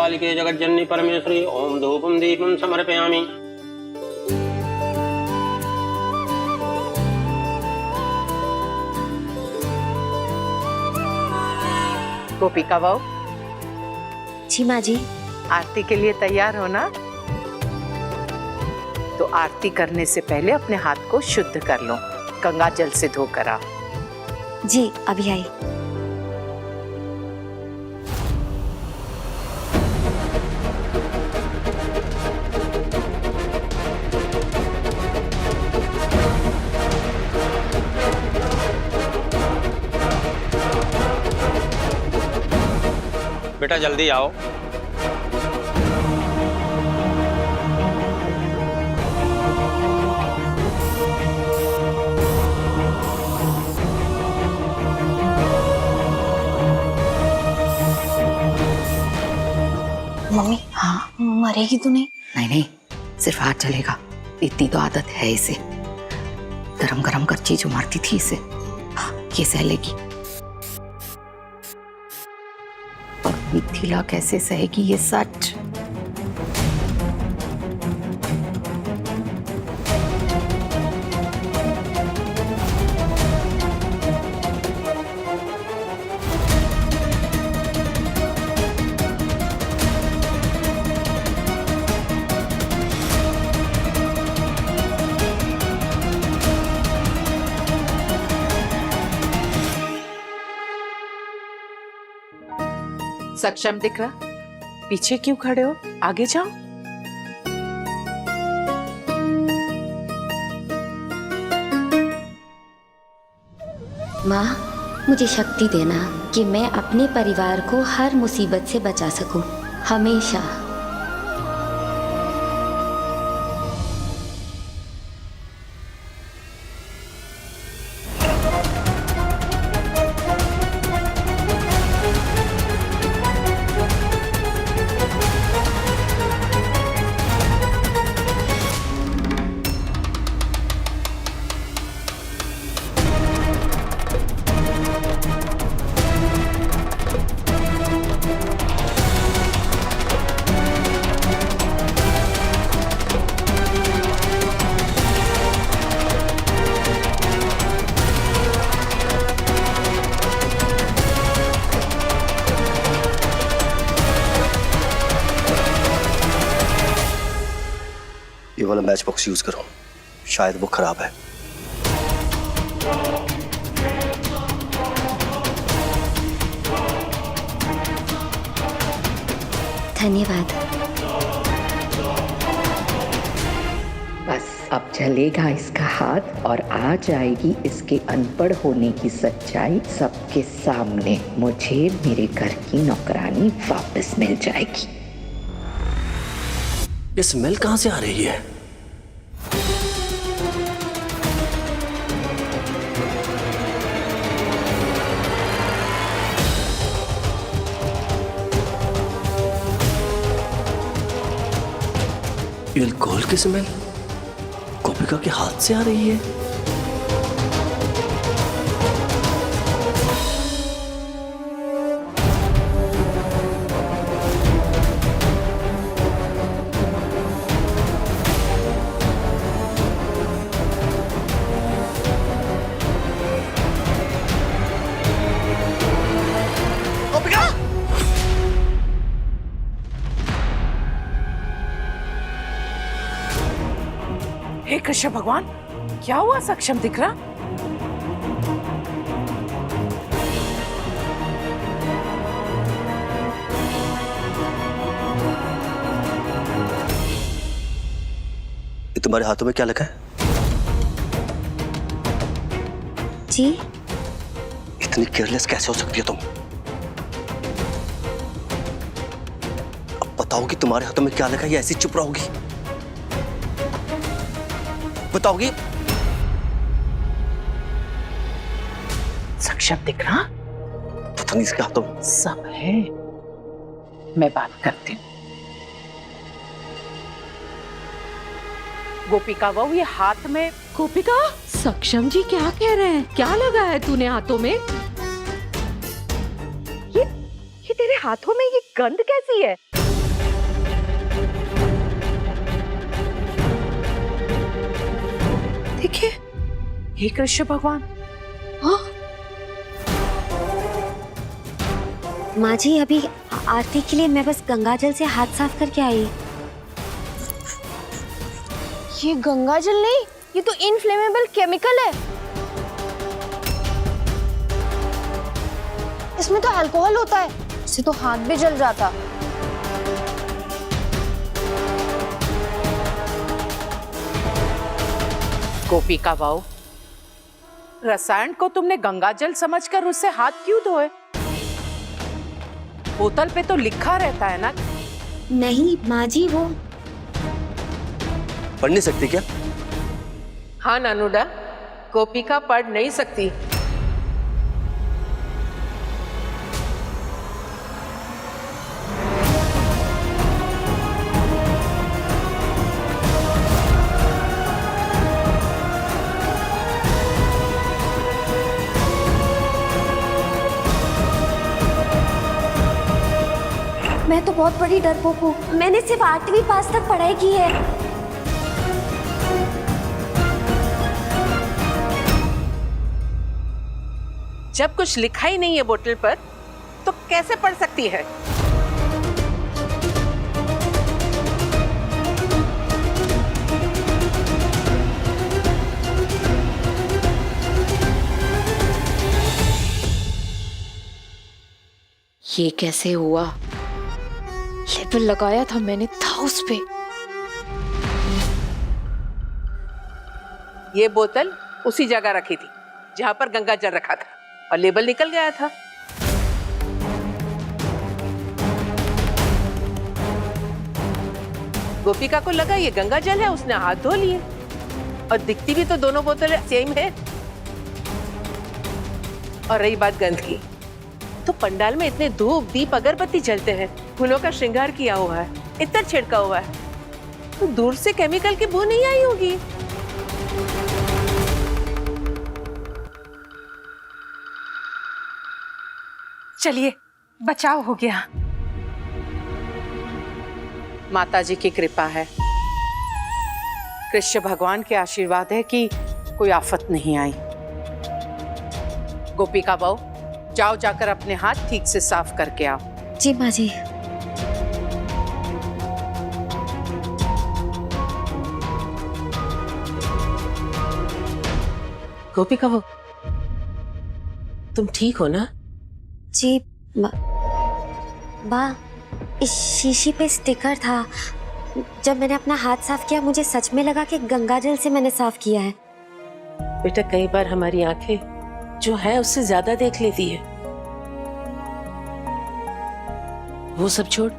जगत्पालिके जगज्जननी परमेश्वरी ओम धूपम दीपम समर्पयामि। गोपिका बहू। जी माँ जी। आरती के लिए तैयार हो ना? तो आरती करने से पहले अपने हाथ को शुद्ध कर लो, गंगा जल से धोकर आओ। जी अभी आई। बेटा जल्दी आओ। मम्मी हाँ मरेगी तो नहीं? नहीं नहीं, सिर्फ हाथ चलेगा, इतनी तो आदत है इसे। गरम गरम करची जो मारती थी इसे, ये सह लेगी। और मिथिला कैसे सहेगी ये सच? सक्षम दिख रहा? पीछे क्यों खड़े हो? आगे जाओ। माँ मुझे शक्ति देना कि मैं अपने परिवार को हर मुसीबत से बचा सकूं, हमेशा। ये वाला मैच बॉक्स यूज करो, शायद वो खराब है। धन्यवाद। बस अब चलेगा इसका हाथ और आ जाएगी इसके अनपढ़ होने की सच्चाई सबके सामने। मुझे मेरे घर की नौकरानी वापस मिल जाएगी। ये स्मेल कहां से आ रही है? ये अल्कोहल की स्मेल गोपिका के हाथ से आ रही है। हे कृष्ण भगवान, क्या हुआ? सक्षम दिख रहा? ये तुम्हारे हाथों में क्या लगा है? जी इतनी केयरलेस कैसे हो सकती हो तुम? अब बताओगी तुम्हारे हाथों में क्या लगा या ऐसी चुप रहोगी? बताओगी? सक्षम दिख रहा? पता नहीं इसके हाथों में सब है, मैं बात करती हूँ। गोपिका बहू, ये हाथ में। गोपिका, सक्षम जी क्या कह रहे हैं? क्या लगा है तूने हाथों में? ये तेरे हाथों में ये गंध कैसी है? हे कृष्ण भगवान, माँ जी अभी आरती के लिए मैं बस गंगाजल से हाथ साफ करके आई। ये गंगाजल नहीं, ये तो इनफ्लेमेबल केमिकल है। इसमें तो अल्कोहल होता है, इससे तो हाथ भी जल जाता। गोपिका बहू, रसायन को तुमने गंगाजल समझकर उससे हाथ क्यों धोए? बोतल पे तो लिखा रहता है ना। नहीं माँ जी, वो पढ़ नहीं सकती क्या? हाँ नानुडा, गोपिका पढ़ नहीं सकती। मैं तो बहुत बड़ी डरपोक हूँ। मैंने सिर्फ 8वीं पास तक पढ़ाई की है। जब कुछ लिखा ही नहीं है बोतल पर, तो कैसे पढ़ सकती है? ये कैसे हुआ? लेबल लगाया था मैंने, था उस पे। ये बोतल उसी जगह रखी थी जहां पर गंगाजल रखा था, और लेबल निकल गया था। गोपिका को लगा ये गंगाजल है, उसने हाथ धो लिए, और दिखती भी तो दोनों बोतलें सेम है। और रही बात गंध की, तो पंडाल में इतने धूप दीप अगरबत्ती जलते हैं, फूलों का श्रृंगार किया हुआ है, इतर छिड़का हुआ है, तो दूर से केमिकल की बू नहीं आई होगी। चलिए, बचाव हो गया। माता जी की कृपा है, कृष्ण भगवान के आशीर्वाद है कि कोई आफत नहीं आई। गोपिका बहू, जाओ जाकर अपने हाथ ठीक से साफ करके आओ। जी माँ जी। गोपिका वो, तुम ठीक हो ना? जी बा, इस शीशी पे स्टिकर था। जब मैंने अपना हाथ साफ किया, मुझे सच में लगा कि गंगाजल से मैंने साफ किया है। बेटा, कई बार हमारी आंखें जो है उससे ज्यादा देख लेती है। वो सब छोड़,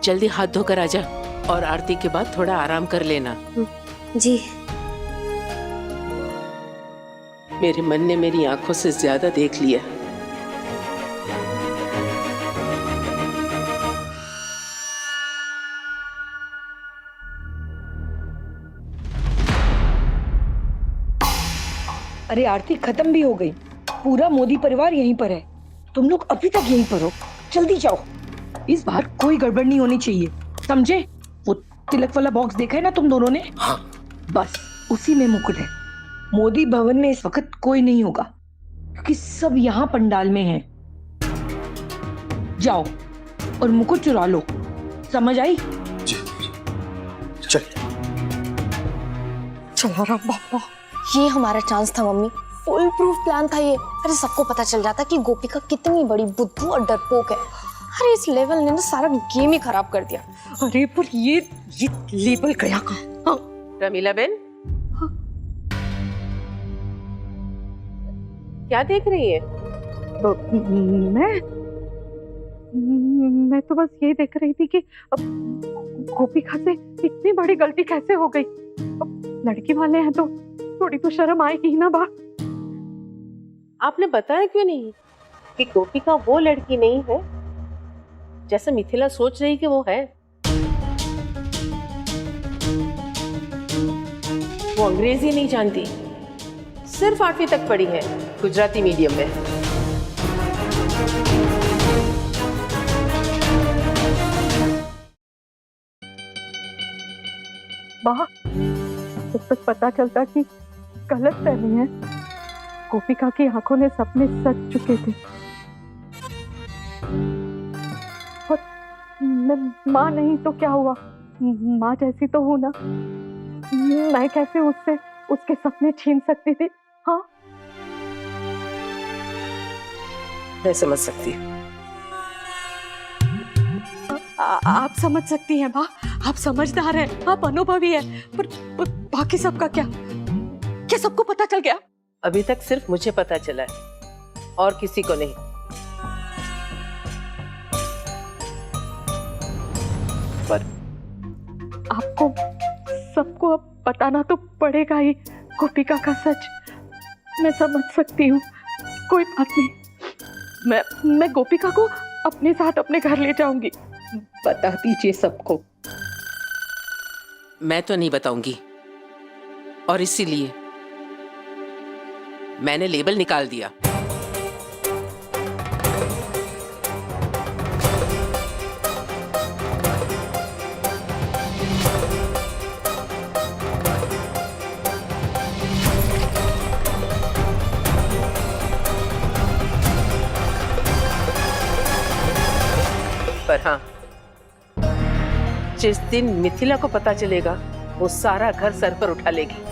जल्दी हाथ धोकर आजा, और आरती के बाद थोड़ा आराम कर लेना। जी। मेरे मन ने मेरी आंखों से ज्यादा देख लिया। अरे आरती खत्म भी हो गई, पूरा मोदी परिवार यहीं पर है, तुम लोग अभी तक यहीं पर हो। जल्दी जाओ, इस बार कोई गड़बड़ नहीं होनी चाहिए, समझे? वो तिलक वाला बॉक्स देखा है ना तुम दोनों ने? हाँ। बस उसी में मुकुट है। मोदी भवन में इस वक्त कोई नहीं होगा, क्योंकि सब यहाँ पंडाल में हैं। जाओ और मुकुट चुरा लो, समझ आई? चल। चलो राम बाबा, ये हमारा चांस था मम्मी, फुल प्रूफ प्लान था ये। अरे सबको पता चल जाता कि गोपिका कितनी बड़ी बुद्धू और डरपोक है। अरे इस लेवल ने ना सारा गेम ही खराब कर दिया। अरे पर ये लेबल गया कहाँ? हाँ। रमीला बेन, क्या देख रही है? मैं तो बस ये देख रही थी कि अब गोपिका से इतनी बड़ी गलती कैसे हो गई। अब लड़की वाले हैं तो थोड़ी तो शर्म आएगी ना बा। आपने बताया क्यों नहीं कि गोपिका वो लड़की नहीं है जैसे मिथिला सोच रही कि वो है? वो अंग्रेजी नहीं जानती, सिर्फ 8वीं तक पढ़ी है गुजराती मीडियम में। बा, जब तक पता चलता कि गलत फहमी है गोपिका की आंखों ने सपने सच चुके थे और मैं माँ नहीं तो क्या हुआ, माँ जैसी तो हूं ना। मैं कैसे उससे उसके सपने छीन सकती थी? हाँ, मैं समझ सकती हूँ। आप समझ सकती हैं माँ, आप समझदार हैं, आप अनुभवी हैं, पर बाकी सबका क्या? क्या सबको पता चल गया? अभी तक सिर्फ मुझे पता चला है और किसी को नहीं। पर आपको सबको अब बताना तो पड़ेगा ही गोपिका का सच। मैं समझ सकती हूँ, कोई बात नहीं। मैं गोपिका को अपने साथ अपने घर ले जाऊंगी। बता दीजिए सबको। मैं तो नहीं बताऊंगी और इसीलिए मैंने लेबल निकाल दिया। पर हाँ, जिस दिन मिथिला को पता चलेगा वो सारा घर सर पर उठा लेगी।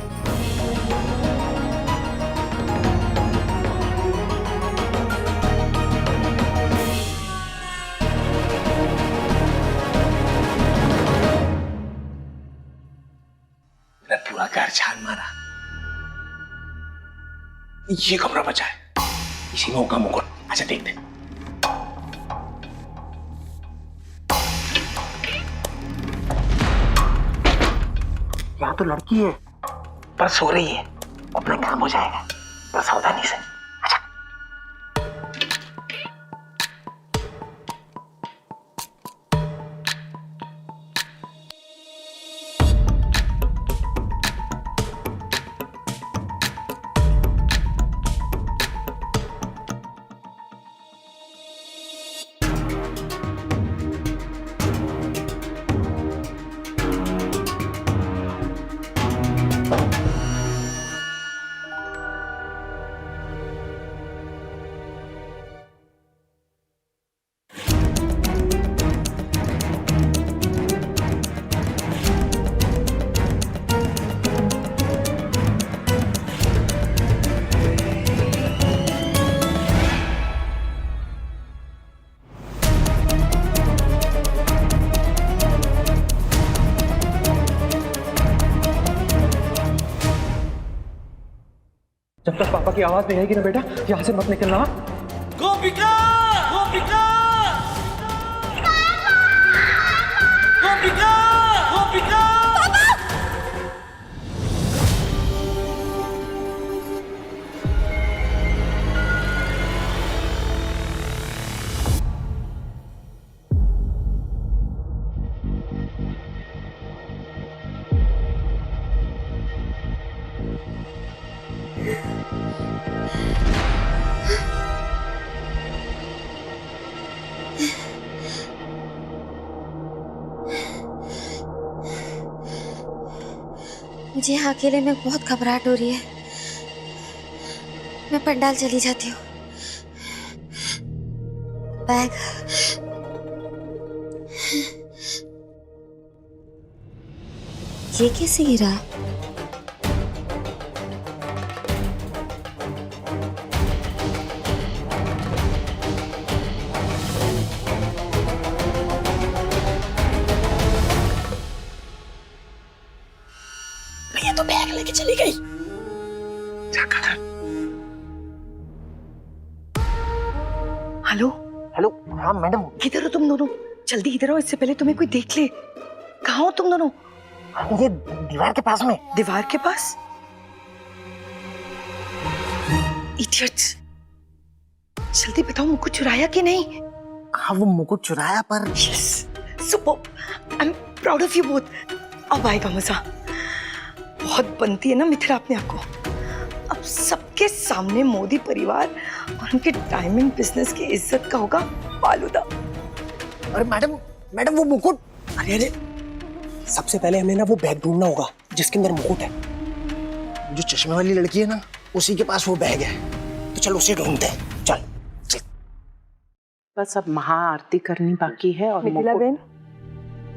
पूरा घर छान मारा, ये कमरा बचा है, इसी में होगा मुकुट। अच्छा देखते हैं। यहाँ तो लड़की है पर सो रही है, अपना काम हो जाएगा पर सावधानी से। जब तक पापा की आवाज नहीं आएगी ना बेटा, यहाँ से मत निकलना। गोपिका! गोपिका! गोपिका! गोपिका! मुझे यहाँ अकेले में बहुत घबराहट हो रही है। मैं पंडाल चली जाती हूँ। बैग ये कैसे गिरा? ये तो बैग लेके चली गई। हेलो हेलो, हाँ मैडम। किधर हो तुम दोनों? जल्दी इधर आओ, इससे पहले तुम्हें कोई देख ले। कहाँ हो तुम दोनों? ये दीवार के पास में। दीवार के पास? इडियट्स! जल्दी बताओ, मुकुट चुराया कि नहीं? हाँ वो मुकुट चुराया पर। Yes, super. I am proud of you both. अब आएगा मजा। बहुत बनती है ना मिथिला अपने आप को। अब सबके सामने मोदी परिवार और उनके डायमंड बिजनेस की इज्जत का होगा फालूदा। अरे मैडम, मैडम वो मुकुट। अरे अरे, सबसे पहले हमें ना वो बैग ढूंढना होगा जिसके अंदर मुकुट है। जो चश्मे वाली लड़की है ना, उसी के पास वो बैग है। चल उसे ढूंढते हैं, चल। बस अब महाआरती करनी बाकी है और मिथिला बहन,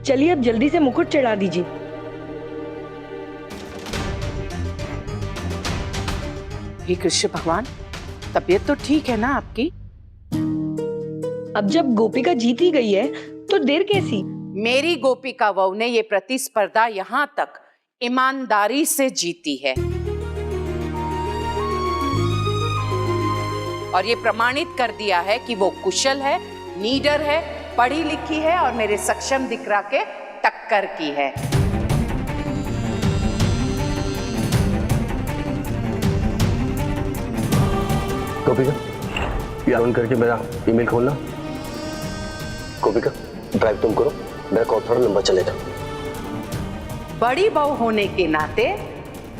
चलिए अब जल्दी से मुकुट चढ़ा दीजिए। हे कृष्ण भगवान, तबीयत तो ठीक है ना आपकी? अब जब गोपिका जीत ही गई है तो देर कैसी? मेरी गोपिका वहू ने ये प्रतिस्पर्धा यहाँ तक ईमानदारी से जीती है और ये प्रमाणित कर दिया है कि वो कुशल है, नीडर है, पढ़ी लिखी है और मेरे सक्षम दिकरा के टक्कर की है। गोपिका, ये ऑन करके मेरा ईमेल खोलना। गोपिका, ड्राइव तुम करो, मेरा कॉल थोड़ा लंबा चलेगा। बड़ी बहू होने के नाते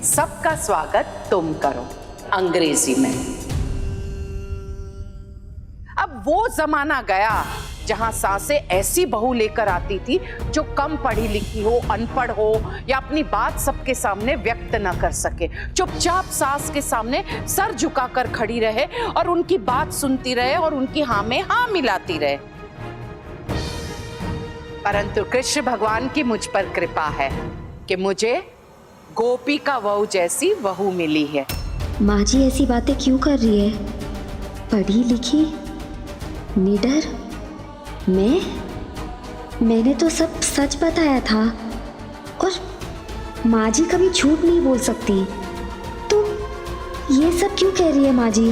सबका स्वागत तुम करो, अंग्रेजी में। अब वो जमाना गया जहां सासें ऐसी बहू लेकर आती थी जो कम पढ़ी लिखी हो, अनपढ़ हो या अपनी बात सबके सामने व्यक्त न कर सके, चुपचाप सास के सामने सर झुकाकर खड़ी रहे और उनकी बात सुनती रहे और उनकी हाँ में हाँ मिलाती रहे। परंतु कृष्ण भगवान की मुझ पर कृपा है कि मुझे गोपिका वहू जैसी वहू मिली है। माँ जी ऐसी बातें क्यों कर रही है? पढ़ी लिखी, निडर, मैंने तो सब सच बताया था और माँ जी कभी झूठ नहीं बोल सकती, तो ये सब क्यों कह रही है माँ जी?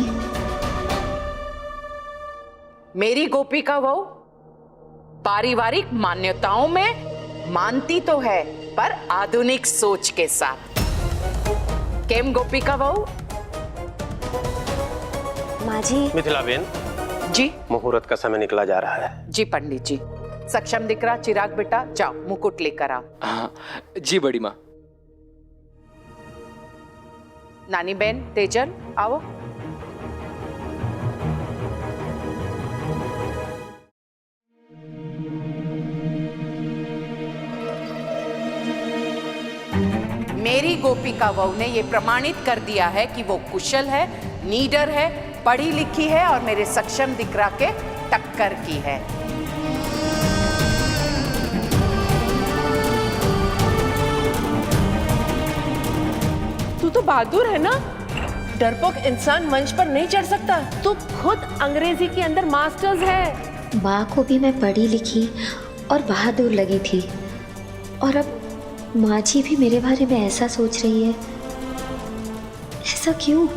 मेरी गोपिका वहू पारिवारिक मान्यताओं में मानती तो है पर आधुनिक सोच के साथ। केम गोपिका वहू? माँ जी। मिथिला बेन जी। मुहूर्त का समय निकला जा रहा है। जी पंडित जी। सक्षम दिकरा, चिराग बेटा जाओ मुकुट लेकर आओ। हाँ जी बड़ी माँ। नानी बहन तेजल आओ। मेरी गोपिका वहू ने ये प्रमाणित कर दिया है कि वो कुशल है, नीडर है, पढ़ी लिखी है और मेरे सक्षम दिकरा के टक्कर की है। तू तो बहादुर है ना, डरपोक इंसान मंच पर नहीं चढ़ सकता। तू खुद अंग्रेजी के अंदर मास्टर्स है। माँ को भी मैं पढ़ी लिखी और बहादुर लगी थी और अब माँ जी भी मेरे बारे में ऐसा सोच रही है। ऐसा क्यों?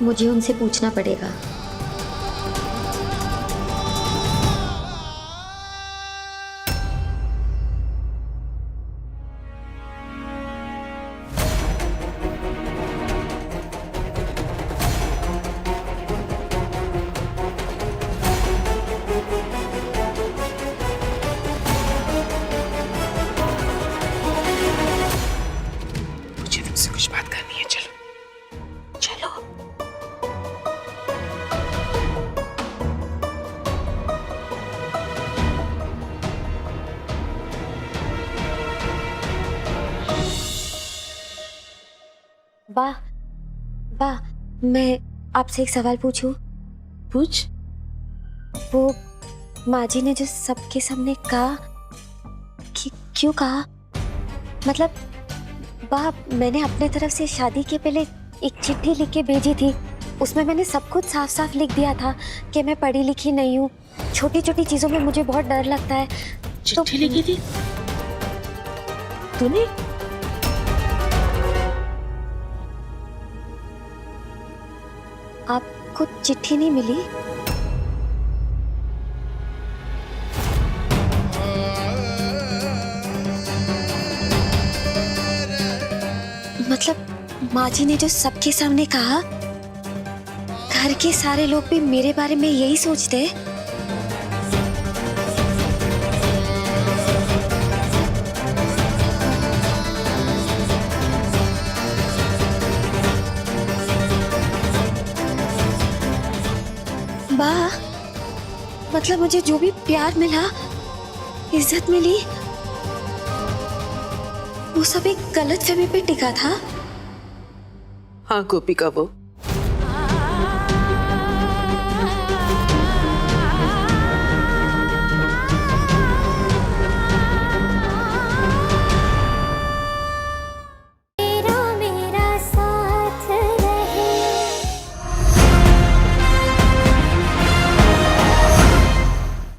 मुझे उनसे पूछना पड़ेगा। मुझे तुमसे कुछ बात करनी है, चलो चलो। बा मैं आपसे एक सवाल पूछूं? पूछ। वो माँ जी ने जो सबके सामने कहा, क्यों कहा? मतलब बा, मैंने अपने तरफ से शादी के पहले एक चिट्ठी लिख के भेजी थी। उसमें मैंने सब कुछ साफ साफ लिख दिया था कि मैं पढ़ी लिखी नहीं हूँ, छोटी छोटी चीजों में मुझे बहुत डर लगता है। चिट्ठी लिखी थी तूने? आपको चिट्ठी नहीं मिली? मतलब माँ जी ने जो सबके सामने कहा, घर के सारे लोग भी मेरे बारे में यही सोचते हैं? बा, मतलब मुझे जो भी प्यार मिला, इज्जत मिली, वो सब एक गलत फहमी पे टिका था। हाँ गोपिका, वो